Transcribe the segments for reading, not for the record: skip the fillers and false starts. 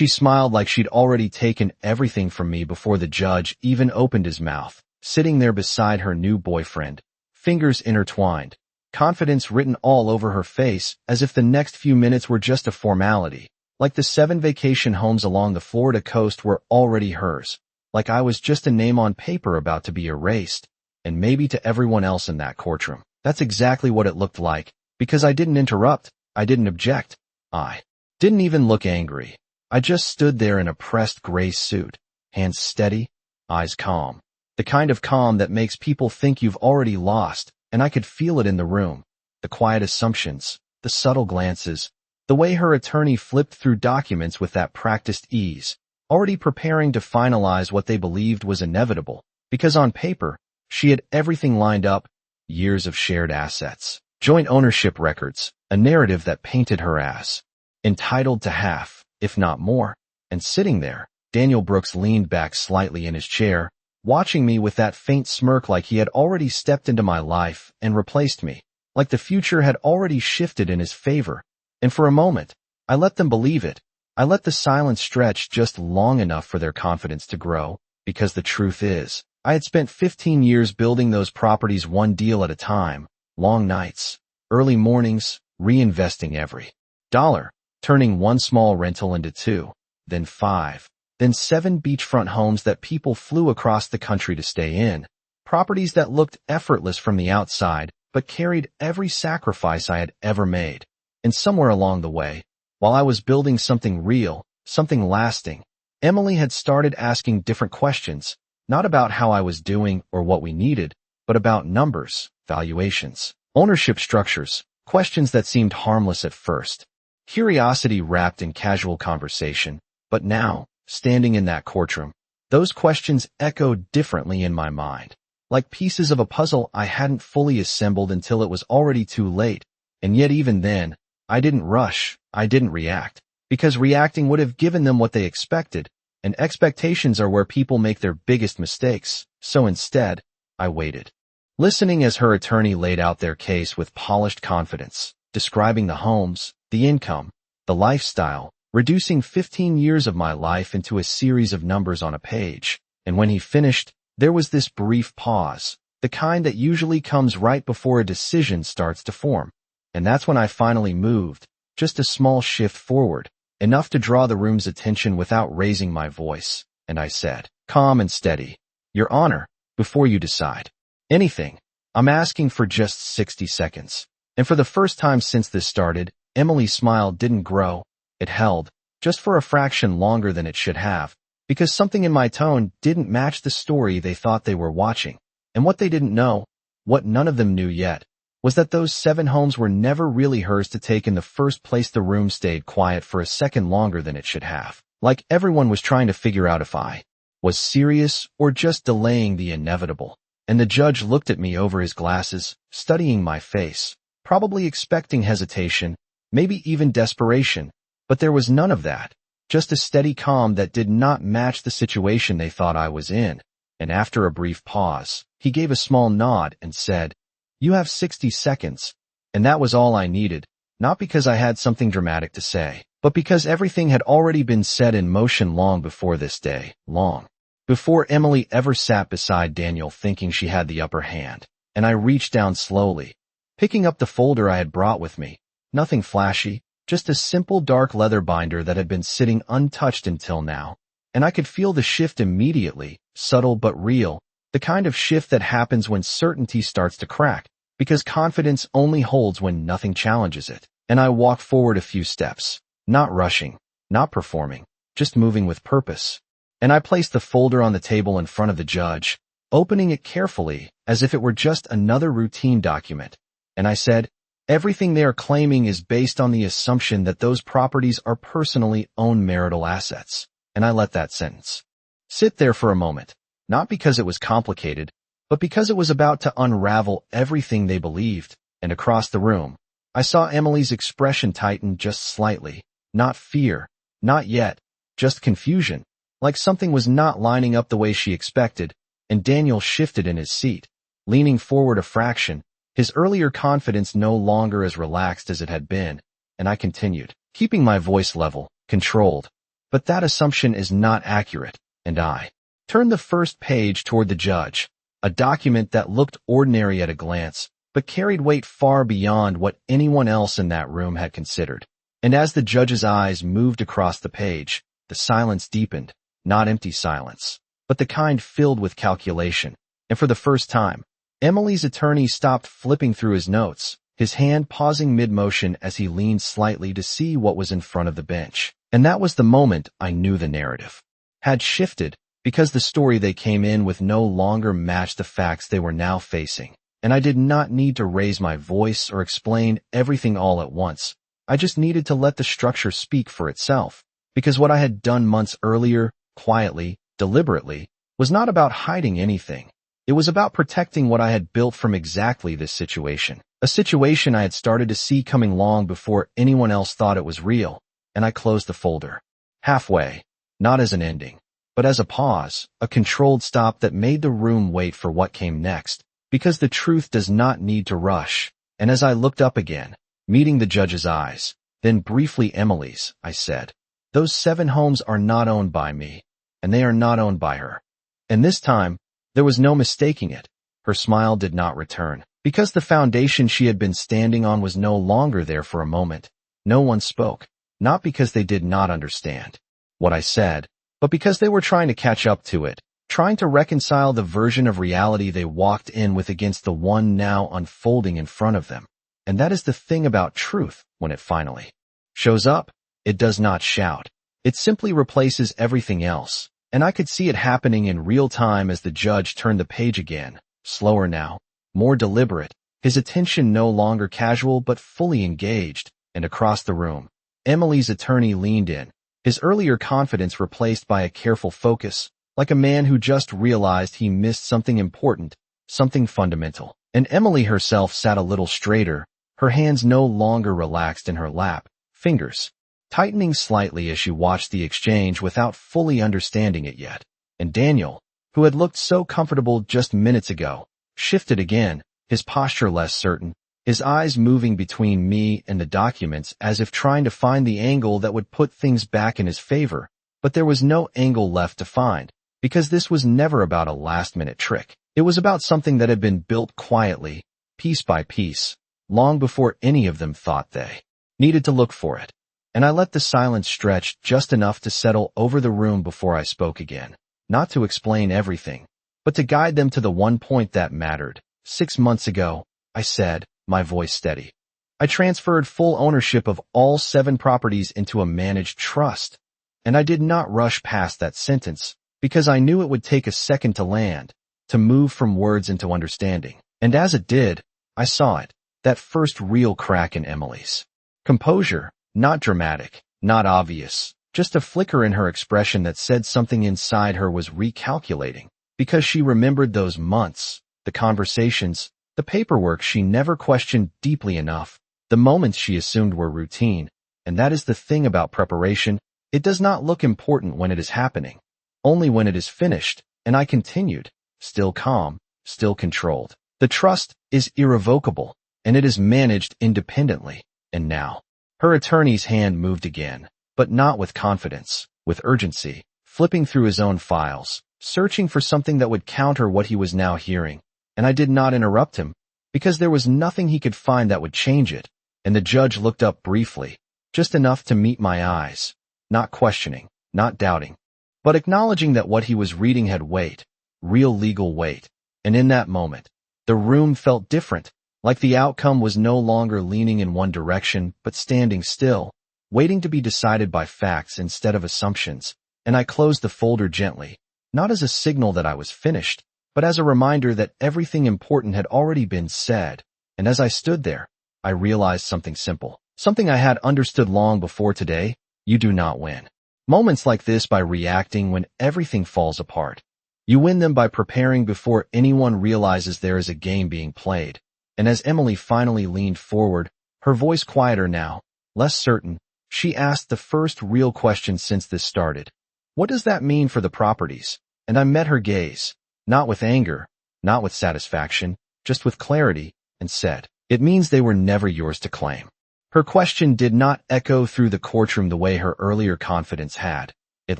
She smiled like she'd already taken everything from me before the judge even opened his mouth, sitting there beside her new boyfriend, fingers intertwined, confidence written all over her face as if the next few minutes were just a formality, like the 7 vacation homes along the Florida coast were already hers, like I was just a name on paper about to be erased, and maybe to everyone else in that courtroom. That's exactly what it looked like, because I didn't interrupt, I didn't object, I didn't even look angry. I just stood there in a pressed gray suit, hands steady, eyes calm. The kind of calm that makes people think you've already lost, and I could feel it in the room. The quiet assumptions, the subtle glances, the way her attorney flipped through documents with that practiced ease, already preparing to finalize what they believed was inevitable, because on paper, she had everything lined up, years of shared assets, joint ownership records, a narrative that painted her as entitled to half, if not more. And sitting there, Daniel Brooks leaned back slightly in his chair, watching me with that faint smirk like he had already stepped into my life and replaced me, like the future had already shifted in his favor. And for a moment, I let them believe it. I let the silence stretch just long enough for their confidence to grow, because the truth is, I had spent 15 years building those properties one deal at a time, long nights, early mornings, reinvesting every dollar, turning one small rental into 2, then 5, then 7 beachfront homes that people flew across the country to stay in, properties that looked effortless from the outside, but carried every sacrifice I had ever made. And somewhere along the way, while I was building something real, something lasting, Emily had started asking different questions, not about how I was doing or what we needed, but about numbers, valuations, ownership structures, questions that seemed harmless at first. Curiosity wrapped in casual conversation, but now, standing in that courtroom, those questions echoed differently in my mind, like pieces of a puzzle I hadn't fully assembled until it was already too late, and yet even then, I didn't rush, I didn't react, because reacting would have given them what they expected, and expectations are where people make their biggest mistakes, so instead, I waited. Listening as her attorney laid out their case with polished confidence, describing the homes, the income, the lifestyle, reducing 15 years of my life into a series of numbers on a page. And when he finished, there was this brief pause, the kind that usually comes right before a decision starts to form. And that's when I finally moved, just a small shift forward, enough to draw the room's attention without raising my voice. And I said, calm and steady, Your Honor, before you decide anything, I'm asking for just 60 seconds. And for the first time since this started, Emily's smile didn't grow, it held, just for a fraction longer than it should have, because something in my tone didn't match the story they thought they were watching. And what they didn't know, what none of them knew yet, was that those 7 homes were never really hers to take in the first place. The room stayed quiet for a second longer than it should have, like everyone was trying to figure out if I was serious or just delaying the inevitable. And the judge looked at me over his glasses, studying my face, probably expecting hesitation, maybe even desperation, but there was none of that, just a steady calm that did not match the situation they thought I was in. And after a brief pause, he gave a small nod and said, You have 60 seconds. And that was all I needed, not because I had something dramatic to say, but because everything had already been set in motion long before this day, long before Emily ever sat beside Daniel thinking she had the upper hand. And I reached down slowly, picking up the folder I had brought with me. Nothing flashy, just a simple dark leather binder that had been sitting untouched until now. And I could feel the shift immediately, subtle but real, the kind of shift that happens when certainty starts to crack, because confidence only holds when nothing challenges it. And I walked forward a few steps, not rushing, not performing, just moving with purpose. And I placed the folder on the table in front of the judge, opening it carefully, as if it were just another routine document. And I said, Everything they are claiming is based on the assumption that those properties are personally owned marital assets. And I let that sentence sit there for a moment, not because it was complicated, but because it was about to unravel everything they believed. And across the room, I saw Emily's expression tighten just slightly, not fear, not yet, just confusion, like something was not lining up the way she expected. And Daniel shifted in his seat, leaning forward a fraction, his earlier confidence no longer as relaxed as it had been. And I continued, keeping my voice level, controlled. but that assumption is not accurate, and I turned the first page toward the judge, a document that looked ordinary at a glance, but carried weight far beyond what anyone else in that room had considered. And as the judge's eyes moved across the page, the silence deepened, not empty silence, but the kind filled with calculation. And for the first time, Emily's attorney stopped flipping through his notes, his hand pausing mid-motion as he leaned slightly to see what was in front of the bench. And that was the moment I knew the narrative had shifted, because the story they came in with no longer matched the facts they were now facing. And I did not need to raise my voice or explain everything all at once. I just needed to let the structure speak for itself, because what I had done months earlier, quietly, deliberately, was not about hiding anything. It was about protecting what I had built from exactly this situation, a situation I had started to see coming long before anyone else thought it was real. And I closed the folder. Halfway, not as an ending, but as a pause, a controlled stop that made the room wait for what came next, because the truth does not need to rush. And as I looked up again, meeting the judge's eyes, then briefly Emily's, I said, "Those 7 homes are not owned by me, and they are not owned by her." And this time, there was no mistaking it. Her smile did not return, because the foundation she had been standing on was no longer there for a moment. No one spoke, not because they did not understand what I said, but because they were trying to catch up to it, trying to reconcile the version of reality they walked in with against the one now unfolding in front of them. And that is the thing about truth. When it finally shows up, it does not shout. It simply replaces everything else. And I could see it happening in real time as the judge turned the page again, slower now, more deliberate, his attention no longer casual but fully engaged. And across the room, Emily's attorney leaned in, his earlier confidence replaced by a careful focus, like a man who just realized he missed something important, something fundamental. And Emily herself sat a little straighter, her hands no longer relaxed in her lap, fingers tightening slightly as she watched the exchange without fully understanding it yet. And Daniel, who had looked so comfortable just minutes ago, shifted again, his posture less certain, his eyes moving between me and the documents as if trying to find the angle that would put things back in his favor. But there was no angle left to find, because this was never about a last-minute trick. It was about something that had been built quietly, piece by piece, long before any of them thought they needed to look for it. And I let the silence stretch just enough to settle over the room before I spoke again, not to explain everything, but to guide them to the one point that mattered. 6 months ago, I said, my voice steady, I transferred full ownership of all 7 properties into a managed trust. And I did not rush past that sentence, because I knew it would take a second to land, to move from words into understanding. And as it did, I saw it, that first real crack in Emily's composure. Not dramatic, not obvious, just a flicker in her expression that said something inside her was recalculating, because she remembered those months, the conversations, the paperwork she never questioned deeply enough, the moments she assumed were routine. And that is the thing about preparation, it does not look important when it is happening, only when it is finished. And I continued, still calm, still controlled. The trust is irrevocable, and it is managed independently. And now, her attorney's hand moved again, but not with confidence, with urgency, flipping through his own files, searching for something that would counter what he was now hearing. And I did not interrupt him, because there was nothing he could find that would change it. And the judge looked up briefly, just enough to meet my eyes, not questioning, not doubting, but acknowledging that what he was reading had weight, real legal weight. And in that moment, the room felt different. Like the outcome was no longer leaning in one direction, but standing still, waiting to be decided by facts instead of assumptions. And I closed the folder gently, not as a signal that I was finished, but as a reminder that everything important had already been said. And as I stood there, I realized something simple, something I had understood long before today: you do not win moments like this by reacting when everything falls apart. You win them by preparing before anyone realizes there is a game being played. And as Emily finally leaned forward, her voice quieter now, less certain, she asked the first real question since this started. What does that mean for the properties? And I met her gaze, not with anger, not with satisfaction, just with clarity, and said, it means they were never yours to claim. Her question did not echo through the courtroom the way her earlier confidence had. It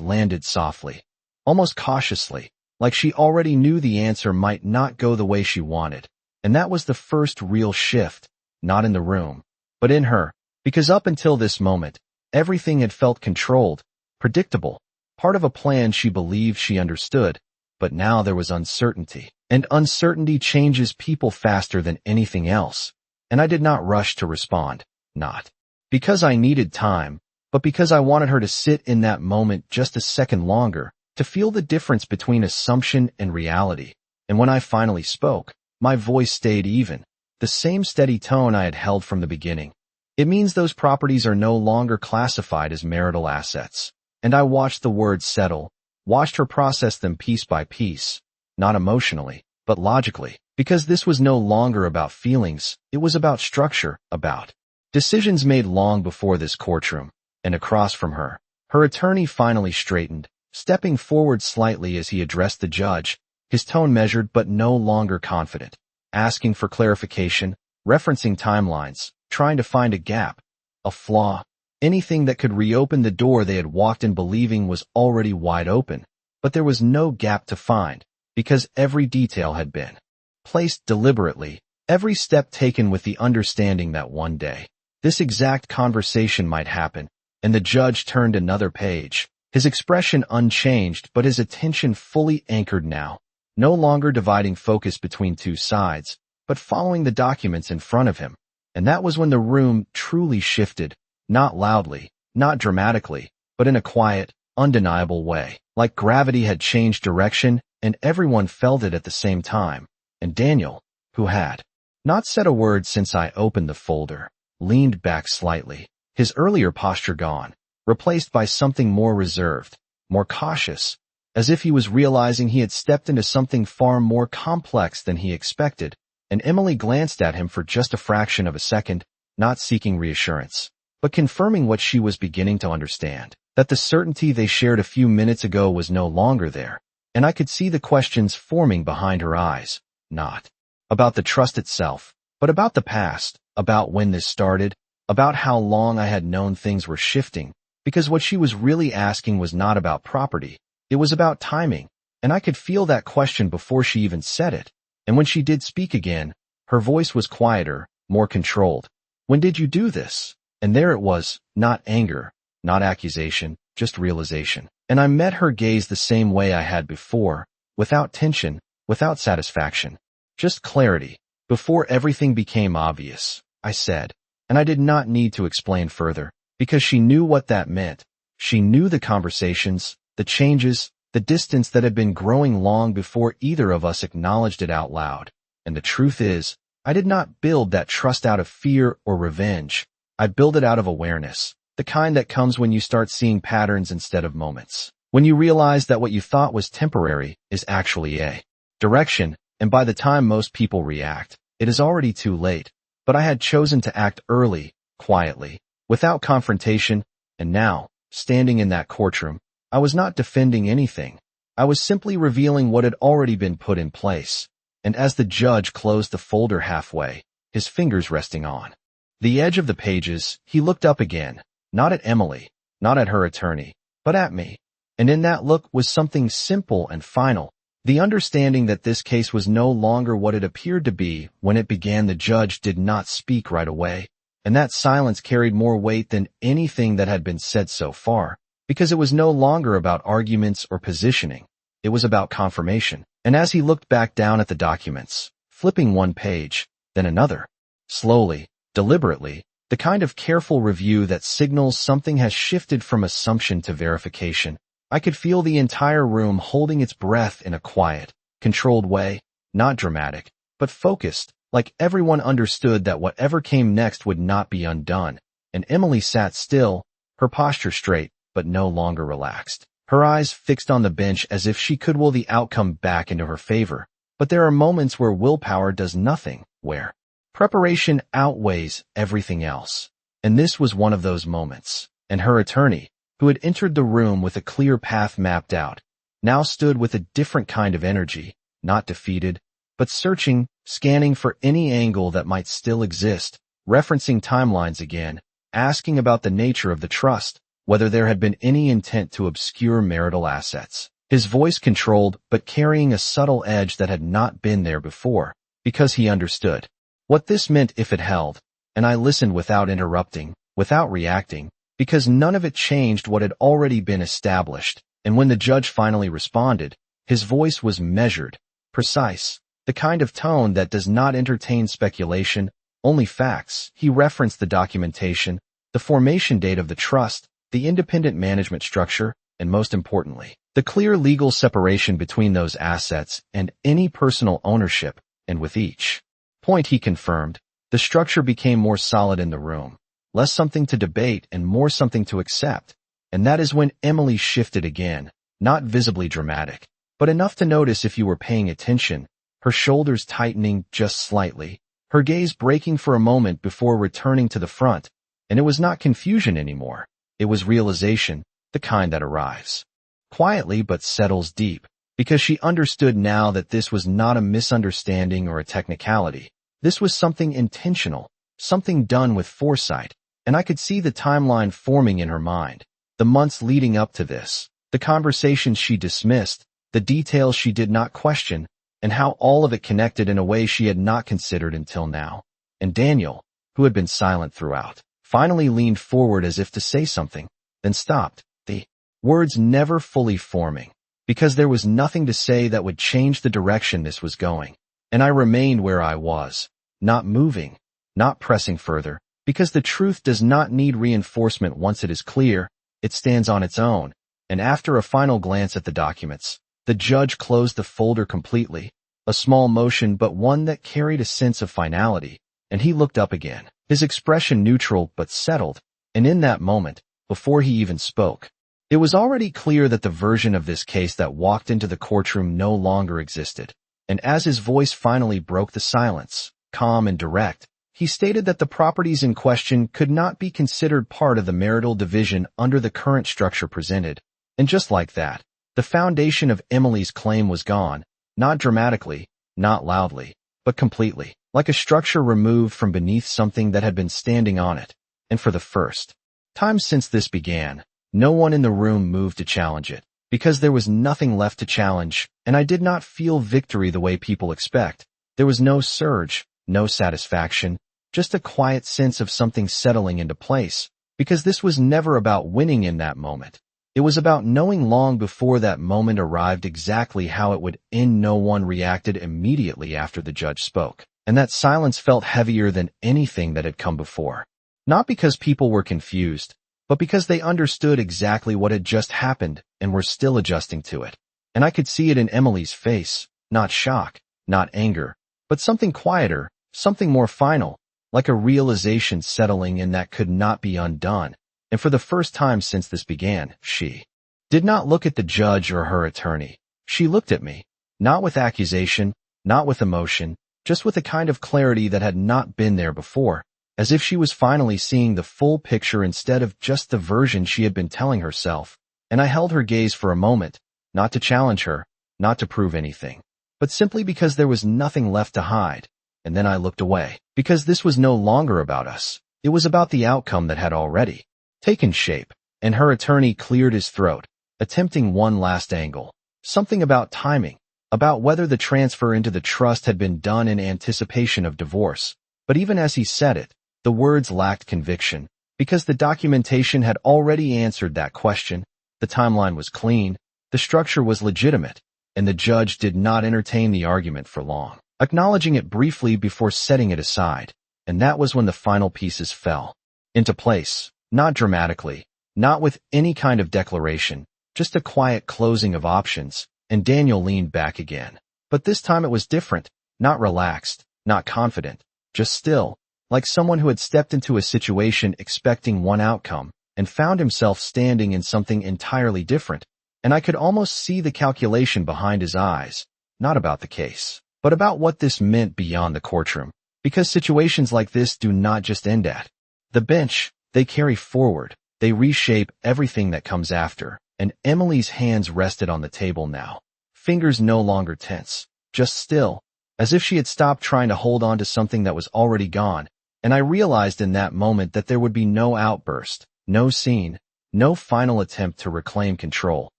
landed softly, almost cautiously, like she already knew the answer might not go the way she wanted. And that was the first real shift, not in the room, but in her, because up until this moment, everything had felt controlled, predictable, part of a plan she believed she understood, but now there was uncertainty. And uncertainty changes people faster than anything else. And I did not rush to respond, not because I needed time, but because I wanted her to sit in that moment just a second longer, to feel the difference between assumption and reality. And when I finally spoke, my voice stayed even, the same steady tone I had held from the beginning. It means those properties are no longer classified as marital assets. And I watched the words settle, watched her process them piece by piece, not emotionally, but logically, because this was no longer about feelings, it was about structure, about decisions made long before this courtroom. And across from her, her attorney finally straightened, stepping forward slightly as he addressed the judge, his tone measured but no longer confident, asking for clarification, referencing timelines, trying to find a gap, a flaw, anything that could reopen the door they had walked in believing was already wide open. But there was no gap to find, because every detail had been placed deliberately, every step taken with the understanding that one day, this exact conversation might happen. And the judge turned another page, his expression unchanged but his attention fully anchored now, no longer dividing focus between two sides, but following the documents in front of him. And that was when the room truly shifted, not loudly, not dramatically, but in a quiet, undeniable way, like gravity had changed direction and everyone felt it at the same time. And Daniel, who had not said a word since I opened the folder, leaned back slightly, his earlier posture gone, replaced by something more reserved, more cautious, as if he was realizing he had stepped into something far more complex than he expected. And Emily glanced at him for just a fraction of a second, not seeking reassurance, but confirming what she was beginning to understand, that the certainty they shared a few minutes ago was no longer there. And I could see the questions forming behind her eyes, not about the trust itself, but about the past, about when this started, about how long I had known things were shifting, because what she was really asking was not about property, it was about timing, and I could feel that question before she even said it. And when she did speak again, her voice was quieter, more controlled. When did you do this? And there it was, not anger, not accusation, just realization. And I met her gaze the same way I had before, without tension, without satisfaction, just clarity. Before everything became obvious, I said, and I did not need to explain further, because she knew what that meant. She knew the conversations, the changes, the distance that had been growing long before either of us acknowledged it out loud. And the truth is, I did not build that trust out of fear or revenge. I built it out of awareness, the kind that comes when you start seeing patterns instead of moments. When you realize that what you thought was temporary is actually a direction, and by the time most people react, it is already too late. But I had chosen to act early, quietly, without confrontation, and now, standing in that courtroom, I was not defending anything. I was simply revealing what had already been put in place. And as the judge closed the folder halfway, his fingers resting on the edge of the pages, he looked up again, not at Emily, not at her attorney, but at me. And in that look was something simple and final, the understanding that this case was no longer what it appeared to be when it began. The judge did not speak right away, and that silence carried more weight than anything that had been said so far, because it was no longer about arguments or positioning. It was about confirmation. And as he looked back down at the documents, flipping one page, then another, slowly, deliberately, the kind of careful review that signals something has shifted from assumption to verification, I could feel the entire room holding its breath in a quiet, controlled way, not dramatic, but focused, like everyone understood that whatever came next would not be undone. And Emily sat still, her posture straight, but no longer relaxed, her eyes fixed on the bench as if she could will the outcome back into her favor. But there are moments where willpower does nothing, where preparation outweighs everything else. And this was one of those moments. And her attorney, who had entered the room with a clear path mapped out, now stood with a different kind of energy, not defeated, but searching, scanning for any angle that might still exist, referencing timelines again, asking about the nature of the trust, whether there had been any intent to obscure marital assets. His voice controlled, but carrying a subtle edge that had not been there before, because he understood what this meant if it held, and I listened without interrupting, without reacting, because none of it changed what had already been established, and when the judge finally responded, his voice was measured, precise, the kind of tone that does not entertain speculation, only facts. He referenced the documentation, the formation date of the trust, the independent management structure, and most importantly, the clear legal separation between those assets and any personal ownership, and with each point he confirmed, the structure became more solid in the room, less something to debate and more something to accept, and that is when Emily shifted again, not visibly dramatic, but enough to notice if you were paying attention, her shoulders tightening just slightly, her gaze breaking for a moment before returning to the front, and it was not confusion anymore. It was realization, the kind that arrives quietly but settles deep, because she understood now that this was not a misunderstanding or a technicality. This was something intentional, something done with foresight, and I could see the timeline forming in her mind. The months leading up to this, the conversations she dismissed, the details she did not question, and how all of it connected in a way she had not considered until now. And Daniel, who had been silent throughout, finally leaned forward as if to say something, then stopped, the words never fully forming, because there was nothing to say that would change the direction this was going. And I remained where I was, not moving, not pressing further, because the truth does not need reinforcement once it is clear, it stands on its own. And after a final glance at the documents, the judge closed the folder completely, a small motion but one that carried a sense of finality, and he looked up again, his expression neutral but settled, and in that moment, before he even spoke, it was already clear that the version of this case that walked into the courtroom no longer existed. And as his voice finally broke the silence, calm and direct, he stated that the properties in question could not be considered part of the marital division under the current structure presented. And just like that, the foundation of Emily's claim was gone, not dramatically, not loudly, but completely, like a structure removed from beneath something that had been standing on it. And for the first time since this began, no one in the room moved to challenge it, because there was nothing left to challenge, and I did not feel victory the way people expect. There was no surge, no satisfaction, just a quiet sense of something settling into place, because this was never about winning in that moment. It was about knowing long before that moment arrived exactly how it would end. No one reacted immediately after the judge spoke, and that silence felt heavier than anything that had come before. Not because people were confused, but because they understood exactly what had just happened and were still adjusting to it. And I could see it in Emily's face, not shock, not anger, but something quieter, something more final, like a realization settling in that could not be undone. And for the first time since this began, she did not look at the judge or her attorney. She looked at me, not with accusation, not with emotion, just with a kind of clarity that had not been there before, as if she was finally seeing the full picture instead of just the version she had been telling herself. And I held her gaze for a moment, not to challenge her, not to prove anything, but simply because there was nothing left to hide. And then I looked away, because this was no longer about us. It was about the outcome that had already taken shape, and her attorney cleared his throat, attempting one last angle. Something about timing, about whether the transfer into the trust had been done in anticipation of divorce. But even as he said it, the words lacked conviction, because the documentation had already answered that question. The timeline was clean, the structure was legitimate, and the judge did not entertain the argument for long, acknowledging it briefly before setting it aside. And that was when the final pieces fell into place. Not dramatically, not with any kind of declaration, just a quiet closing of options, and Daniel leaned back again. But this time it was different, not relaxed, not confident, just still, like someone who had stepped into a situation expecting one outcome, and found himself standing in something entirely different. And I could almost see the calculation behind his eyes, not about the case, but about what this meant beyond the courtroom, because situations like this do not just end at the bench. They carry forward, they reshape everything that comes after, and Emily's hands rested on the table now, fingers no longer tense, just still, as if she had stopped trying to hold on to something that was already gone, and I realized in that moment that there would be no outburst, no scene, no final attempt to reclaim control,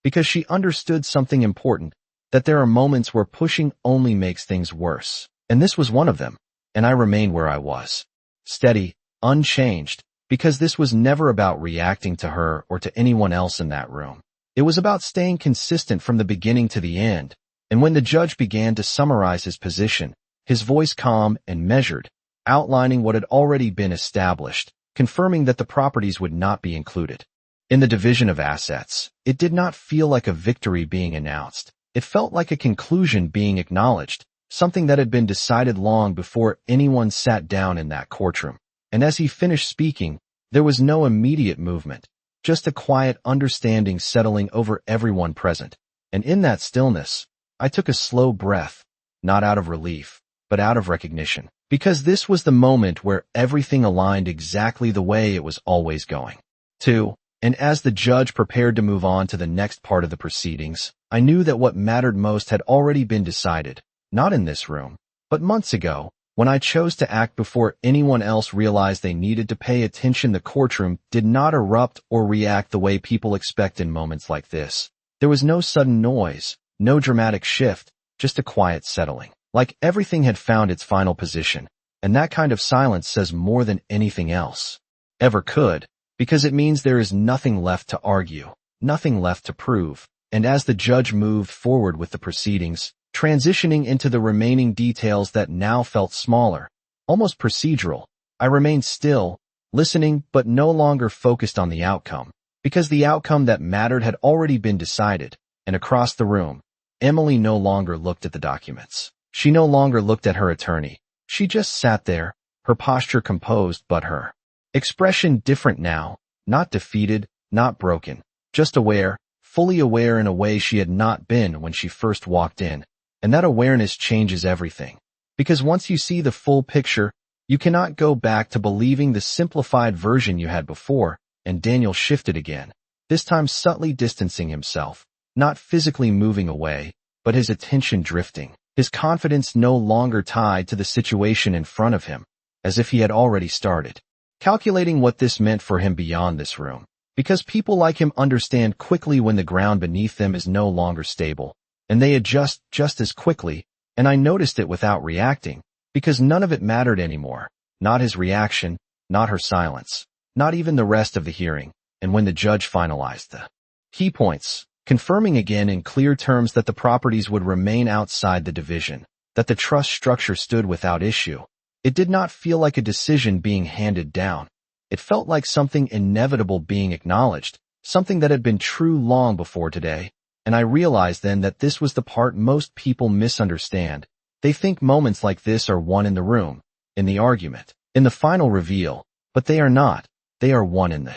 because she understood something important, that there are moments where pushing only makes things worse. And this was one of them, and I remained where I was. Steady, unchanged, because this was never about reacting to her or to anyone else in that room. It was about staying consistent from the beginning to the end, and when the judge began to summarize his position, his voice calm and measured, outlining what had already been established, confirming that the properties would not be included. In the division of assets, it did not feel like a victory being announced. It felt like a conclusion being acknowledged, something that had been decided long before anyone sat down in that courtroom. And as he finished speaking, there was no immediate movement, just a quiet understanding settling over everyone present. And in that stillness, I took a slow breath, not out of relief, but out of recognition, because this was the moment where everything aligned exactly the way it was always going to. And as the judge prepared to move on to the next part of the proceedings, I knew that what mattered most had already been decided, not in this room, but months ago, when I chose to act before anyone else realized they needed to pay attention. The courtroom did not erupt or react the way people expect in moments like this. There was no sudden noise, no dramatic shift, just a quiet settling, like everything had found its final position, and that kind of silence says more than anything else ever could, because it means there is nothing left to argue, nothing left to prove. And as the judge moved forward with the proceedings, transitioning into the remaining details that now felt smaller, almost procedural, I remained still, listening but no longer focused on the outcome, because the outcome that mattered had already been decided. And across the room, Emily no longer looked at the documents. She no longer looked at her attorney. She just sat there, her posture composed but her expression different now, not defeated, not broken, just aware, fully aware in a way she had not been when she first walked in. And that awareness changes everything. Because once you see the full picture, you cannot go back to believing the simplified version you had before. And Daniel shifted again, this time subtly distancing himself, not physically moving away, but his attention drifting, his confidence no longer tied to the situation in front of him, as if he had already started calculating what this meant for him beyond this room. Because people like him understand quickly when the ground beneath them is no longer stable, and they adjust just as quickly. And I noticed it without reacting, because none of it mattered anymore, not his reaction, not her silence, not even the rest of the hearing. And when the judge finalized the key points, confirming again in clear terms that the properties would remain outside the division, that the trust structure stood without issue, it did not feel like a decision being handed down. It felt like something inevitable being acknowledged, something that had been true long before today. And I realized then that this was the part most people misunderstand. They think moments like this are won in the room, in the argument, in the final reveal, but they are not. They are won in the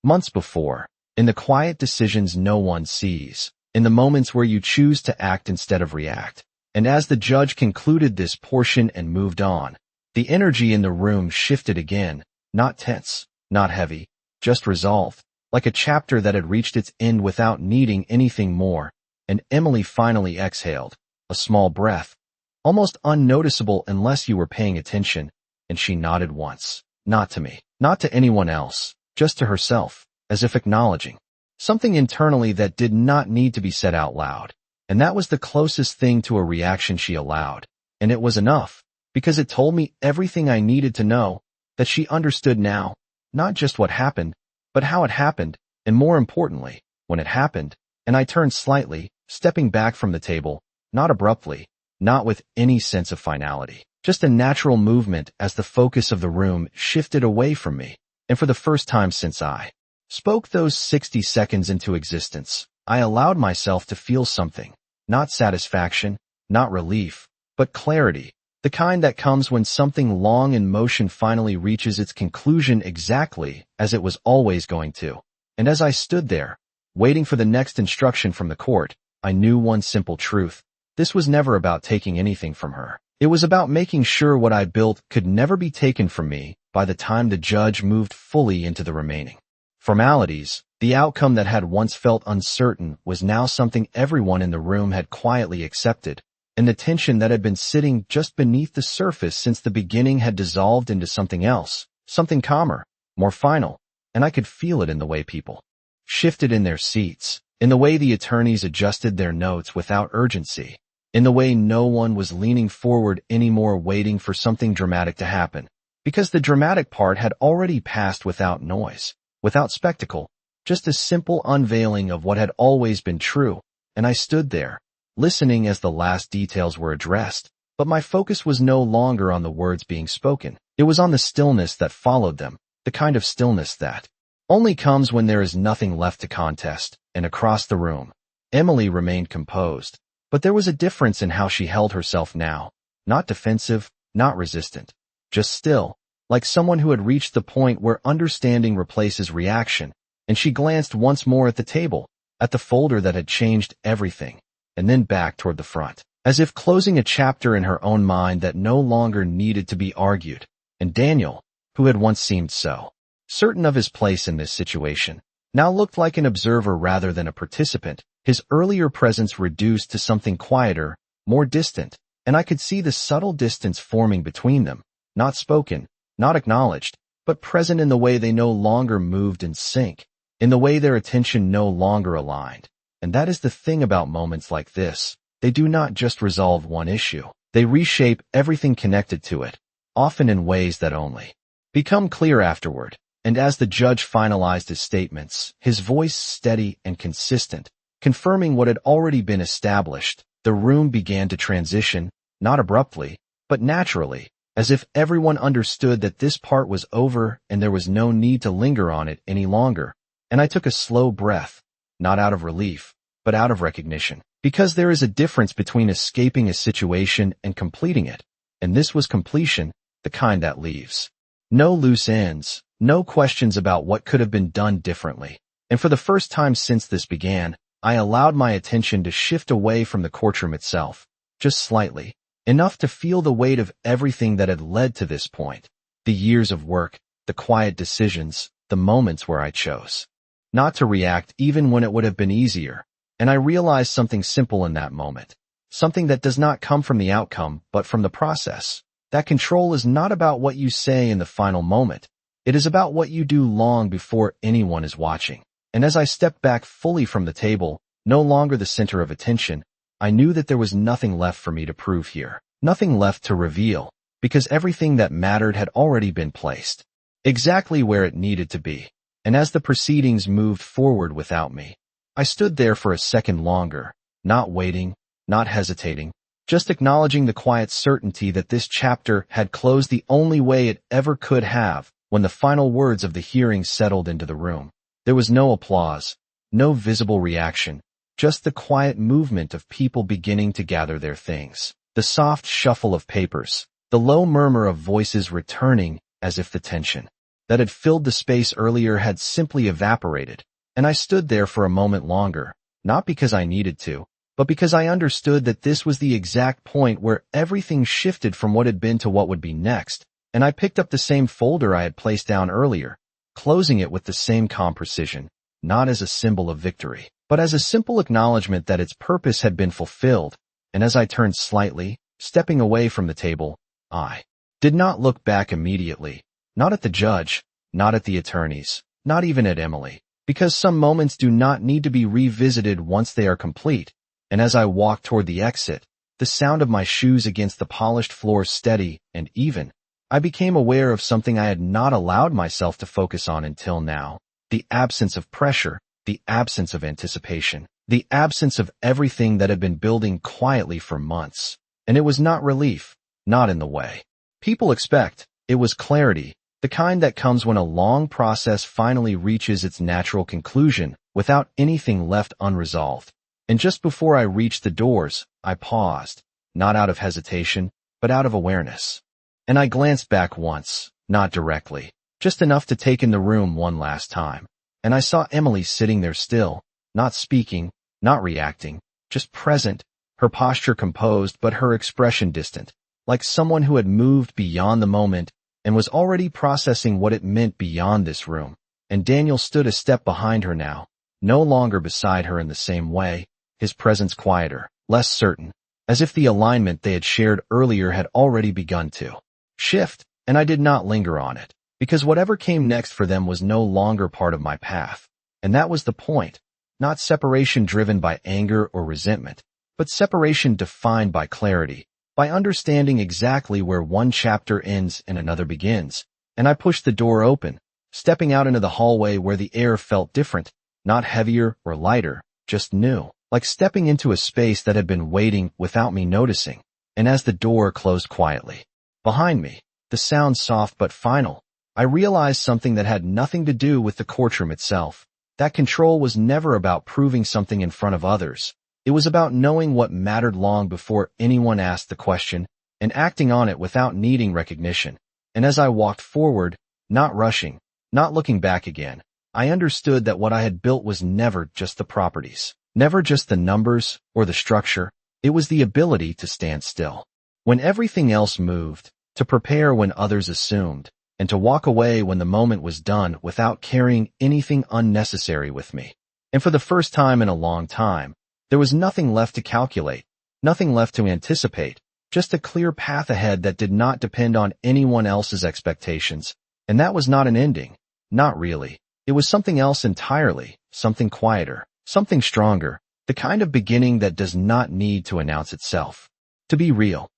months before, in the quiet decisions no one sees, in the moments where you choose to act instead of react. And as the judge concluded this portion and moved on, the energy in the room shifted again, not tense, not heavy, just resolved, like a chapter that had reached its end without needing anything more. And Emily finally exhaled, a small breath, almost unnoticeable unless you were paying attention, and she nodded once, not to me, not to anyone else, just to herself, as if acknowledging something internally that did not need to be said out loud. And that was the closest thing to a reaction she allowed. And it was enough, because it told me everything I needed to know, that she understood now, not just what happened, but how it happened, and more importantly, when it happened. And I turned slightly, stepping back from the table, not abruptly, not with any sense of finality, just a natural movement as the focus of the room shifted away from me. And for the first time since I spoke those 60 seconds into existence, I allowed myself to feel something, not satisfaction, not relief, but clarity. The kind that comes when something long in motion finally reaches its conclusion exactly as it was always going to. And as I stood there, waiting for the next instruction from the court, I knew one simple truth. This was never about taking anything from her. It was about making sure what I built could never be taken from me. By the time the judge moved fully into the remaining formalities, the outcome that had once felt uncertain was now something everyone in the room had quietly accepted. And the tension that had been sitting just beneath the surface since the beginning had dissolved into something else, something calmer, more final, and I could feel it in the way people shifted in their seats, in the way the attorneys adjusted their notes without urgency, in the way no one was leaning forward anymore waiting for something dramatic to happen, because the dramatic part had already passed without noise, without spectacle, just a simple unveiling of what had always been true, and I stood there, listening as the last details were addressed, but my focus was no longer on the words being spoken. It was on the stillness that followed them, the kind of stillness that only comes when there is nothing left to contest. And across the room, Emily remained composed, but there was a difference in how she held herself now, not defensive, not resistant, just still, like someone who had reached the point where understanding replaces reaction, and she glanced once more at the table, at the folder that had changed everything, and then back toward the front, as if closing a chapter in her own mind that no longer needed to be argued. And Daniel, who had once seemed so certain of his place in this situation, now looked like an observer rather than a participant, his earlier presence reduced to something quieter, more distant, and I could see the subtle distance forming between them, not spoken, not acknowledged, but present in the way they no longer moved in sync, in the way their attention no longer aligned. And that is the thing about moments like this. They do not just resolve one issue. They reshape everything connected to it, often in ways that only become clear afterward. And as the judge finalized his statements, his voice steady and consistent, confirming what had already been established, the room began to transition, not abruptly, but naturally, as if everyone understood that this part was over and there was no need to linger on it any longer. And I took a slow breath, not out of relief, but out of recognition, because there is a difference between escaping a situation and completing it, and this was completion, the kind that leaves no loose ends, no questions about what could have been done differently. And for the first time since this began, I allowed my attention to shift away from the courtroom itself, just slightly, enough to feel the weight of everything that had led to this point, the years of work, the quiet decisions, the moments where I chose not to react even when it would have been easier. And I realized something simple in that moment, something that does not come from the outcome, but from the process. That control is not about what you say in the final moment. It is about what you do long before anyone is watching. And as I stepped back fully from the table, no longer the center of attention, I knew that there was nothing left for me to prove here, nothing left to reveal, because everything that mattered had already been placed exactly where it needed to be. And as the proceedings moved forward without me, I stood there for a second longer, not waiting, not hesitating, just acknowledging the quiet certainty that this chapter had closed the only way it ever could have. When the final words of the hearing settled into the room, there was no applause, no visible reaction, just the quiet movement of people beginning to gather their things, the soft shuffle of papers, the low murmur of voices returning as if the tension that had filled the space earlier had simply evaporated. And I stood there for a moment longer, not because I needed to, but because I understood that this was the exact point where everything shifted from what had been to what would be next. And I picked up the same folder I had placed down earlier, closing it with the same calm precision, not as a symbol of victory, but as a simple acknowledgement that its purpose had been fulfilled. And as I turned slightly, stepping away from the table, I did not look back immediately, not at the judge, not at the attorneys, not even at Emily, because some moments do not need to be revisited once they are complete. And as I walked toward the exit, the sound of my shoes against the polished floor steady and even, I became aware of something I had not allowed myself to focus on until now, the absence of pressure, the absence of anticipation, the absence of everything that had been building quietly for months. And it was not relief, not in the way people expect. It was clarity, the kind that comes when a long process finally reaches its natural conclusion without anything left unresolved. And just before I reached the doors, I paused, not out of hesitation, but out of awareness. And I glanced back once, not directly, just enough to take in the room one last time. And I saw Emily sitting there still, not speaking, not reacting, just present, her posture composed but her expression distant, like someone who had moved beyond the moment and was already processing what it meant beyond this room. And Daniel stood a step behind her now, no longer beside her in the same way, his presence quieter, less certain, as if the alignment they had shared earlier had already begun to shift. And I did not linger on it, because whatever came next for them was no longer part of my path. And that was the point. Not separation driven by anger or resentment, but separation defined by clarity, by understanding exactly where one chapter ends and another begins. And I pushed the door open, stepping out into the hallway where the air felt different, not heavier or lighter, just new, like stepping into a space that had been waiting without me noticing. And as the door closed quietly behind me, the sound soft but final, I realized something that had nothing to do with the courtroom itself. That control was never about proving something in front of others. It was about knowing what mattered long before anyone asked the question and acting on it without needing recognition. And as I walked forward, not rushing, not looking back again, I understood that what I had built was never just the properties, never just the numbers or the structure. It was the ability to stand still when everything else moved, to prepare when others assumed, and to walk away when the moment was done without carrying anything unnecessary with me. And for the first time in a long time, there was nothing left to calculate, nothing left to anticipate, just a clear path ahead that did not depend on anyone else's expectations. And that was not an ending. Not really. It was something else entirely, something quieter, something stronger, the kind of beginning that does not need to announce itself. To be real,